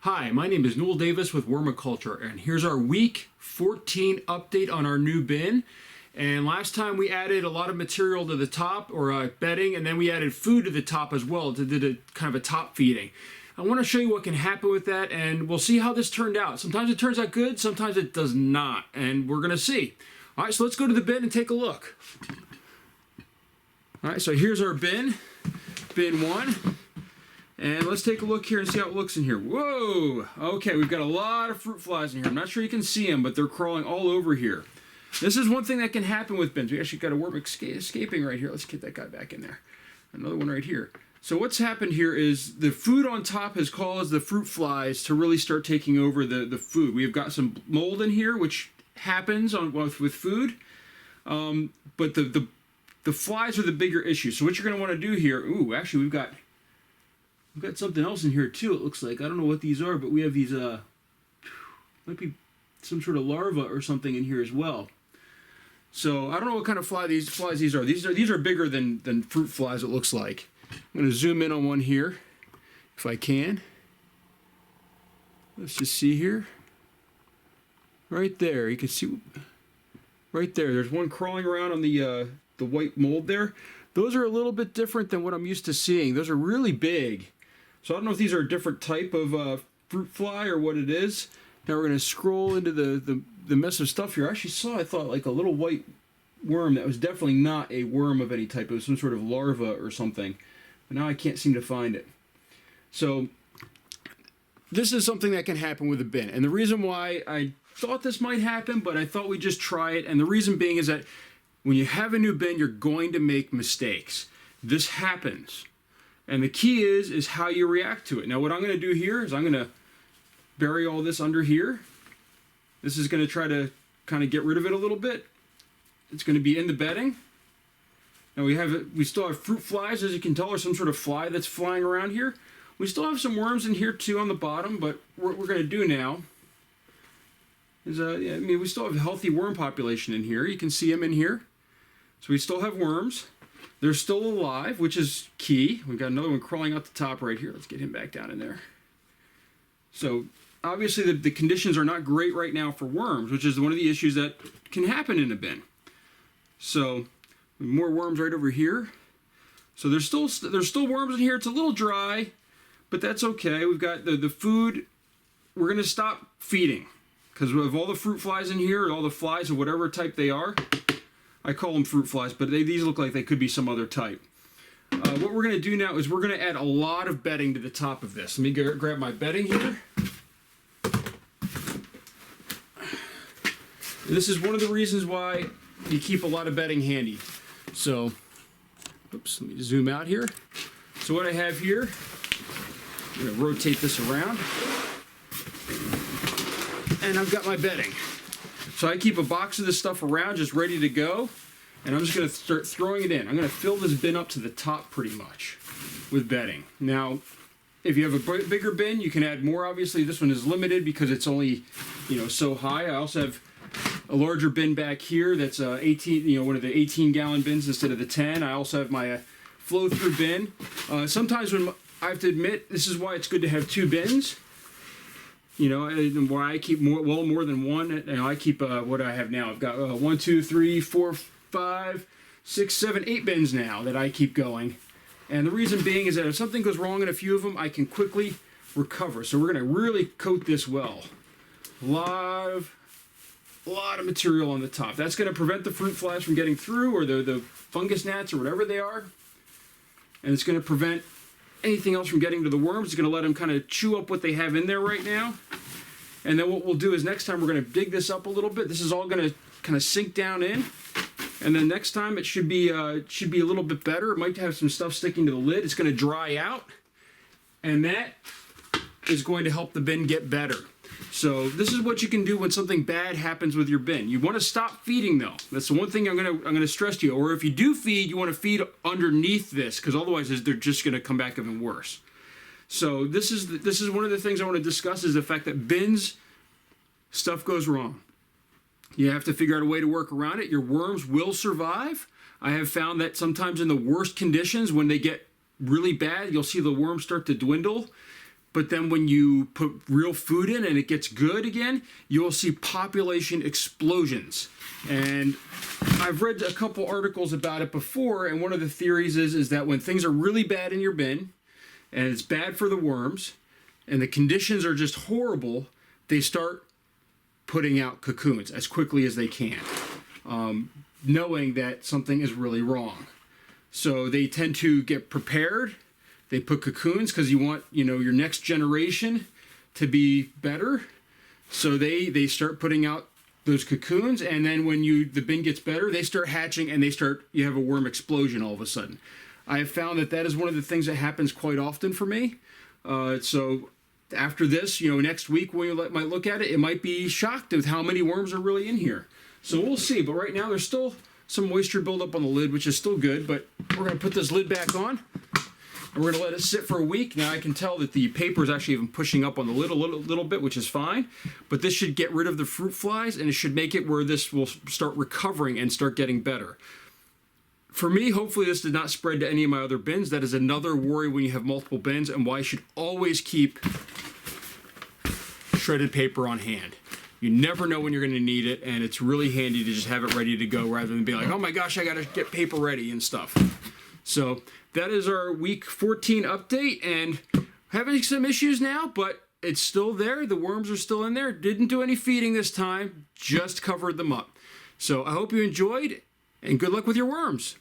Hi, my name is Newell Davis with Vermicompost, and here's our week 14 update on our new bin. And last time we added a lot of material to the top, or bedding, and then we added food to the top as well to do kind of a top feeding. I want to show you what can happen with that, and we'll see how this turned out. Sometimes it turns out good, sometimes it does not, and we're going to see. All right, so let's go to the bin and take a look. All right, so here's our bin 1. And let's take a look here and see how it looks in here. Whoa! Okay, we've got a lot of fruit flies in here. I'm not sure you can see them, but they're crawling all over here. This is one thing that can happen with bins. We actually got a worm escaping right here. Let's get that guy back in there. Another one right here. So what's happened here is the food on top has caused the fruit flies to really start taking over the food. We've got some mold in here, which happens with food. But the flies are the bigger issue. So what you're going to want to do here, ooh, actually we've got something else in here too, it looks like. I don't know what these are, but we have these, might be some sort of larva or something in here as well. So I don't know what kind of flies these are. These are bigger than fruit flies, it looks like. I'm going to zoom in on one here, if I can. Let's just see here. Right there, you can see, right there, there's one crawling around on the white mold there. Those are a little bit different than what I'm used to seeing. Those are really big. So I don't know if these are a different type of fruit fly or what it is. Now we're going to scroll into the mess of stuff here. I actually saw, I thought, like a little white worm that was definitely not a worm of any type. It was some sort of larva or something. But now I can't seem to find it. So this is something that can happen with a bin. And the reason why I thought this might happen, but I thought we'd just try it. And the reason being is that when you have a new bin, you're going to make mistakes. This happens. And the key is how you react to it. Now what I'm going to do here is I'm going to bury all this under here. This is going to try to kind of get rid of it a little bit. It's going to be in the bedding. Now we still have fruit flies, as you can tell, or some sort of fly that's flying around here. We still have some worms in here too on the bottom, but what we're going to do now is, I mean, we still have a healthy worm population in here. You can see them in here. So we still have worms. They're still alive, which is key. We've got another one crawling out the top right here. Let's get him back down in there. So obviously the conditions are not great right now for worms, which is one of the issues that can happen in a bin. So more worms right over here. So there's still worms in here. It's a little dry, but that's okay. We've got the food. We're going to stop feeding because we have all the fruit flies in here, all the flies of whatever type they are. I call them fruit flies, but these look like they could be some other type. What we're going to do now is we're going to add a lot of bedding to the top of this. Let me grab my bedding here. This is one of the reasons why you keep a lot of bedding handy. So, oops, let me zoom out here. So what I have here, I'm going to rotate this around. And I've got my bedding. So I keep a box of this stuff around just ready to go, and I'm just going to start throwing it in. I'm going to fill this bin up to the top pretty much with bedding. Now, if you have a bigger bin, you can add more. Obviously, this one is limited because it's only, so high. I also have a larger bin back here that's 18, one of the 18-gallon bins instead of the 10. I also have my flow-through bin. Sometimes when I have to admit, this is why it's good to have two bins. Where I keep more than one. I keep what I have now. I've got 1, 2, 3, 4, 5, 6, 7, 8 bins now that I keep going. And the reason being is that if something goes wrong in a few of them, I can quickly recover. So we're going to really coat this well. A lot of material on the top. That's going to prevent the fruit flies from getting through, or the fungus gnats or whatever they are. And it's going to prevent anything else from getting to the worms. It's going to let them kind of chew up what they have in there right now. And then what we'll do is next time we're going to dig this up a little bit. This is all going to kind of sink down in. And then next time it should be a little bit better. It might have some stuff sticking to the lid. It's going to dry out. And that is going to help the bin get better. So this is what you can do when something bad happens with your bin. You want to stop feeding though. That's the one thing I'm going to stress to you. Or if you do feed, you want to feed underneath this, because otherwise they're just going to come back even worse. So this is one of the things I want to discuss, is the fact that bins, stuff goes wrong. You have to figure out a way to work around it. Your worms will survive. I have found that sometimes in the worst conditions, when they get really bad, you'll see the worms start to dwindle. but then when you put real food in and it gets good again, you will see population explosions. And I've read a couple articles about it before, and one of the theories is that when things are really bad in your bin, and it's bad for the worms, and the conditions are just horrible, they start putting out cocoons as quickly as they can, knowing that something is really wrong. So they tend to get prepared. They put cocoons because you want, your next generation to be better. So they start putting out those cocoons, and then when the bin gets better, they start hatching, and you have a worm explosion all of a sudden. I have found that is one of the things that happens quite often for me. So after this, next week when you might look at it, it might be shocked with how many worms are really in here. So we'll see. But right now there's still some moisture buildup on the lid, which is still good. But we're going to put this lid back on, and we're going to let it sit for a week. Now I can tell that the paper is actually even pushing up on the lid a little bit, which is fine. But this should get rid of the fruit flies, and it should make it where this will start recovering and start getting better. For me, hopefully this did not spread to any of my other bins. That is another worry when you have multiple bins, and why you should always keep shredded paper on hand. You never know when you're going to need it, and it's really handy to just have it ready to go rather than be like, oh my gosh, I got to get paper ready and stuff. So that is our week 14 update, and having some issues now, but it's still there. The worms are still in there. Didn't do any feeding this time, just covered them up. So I hope you enjoyed, and good luck with your worms.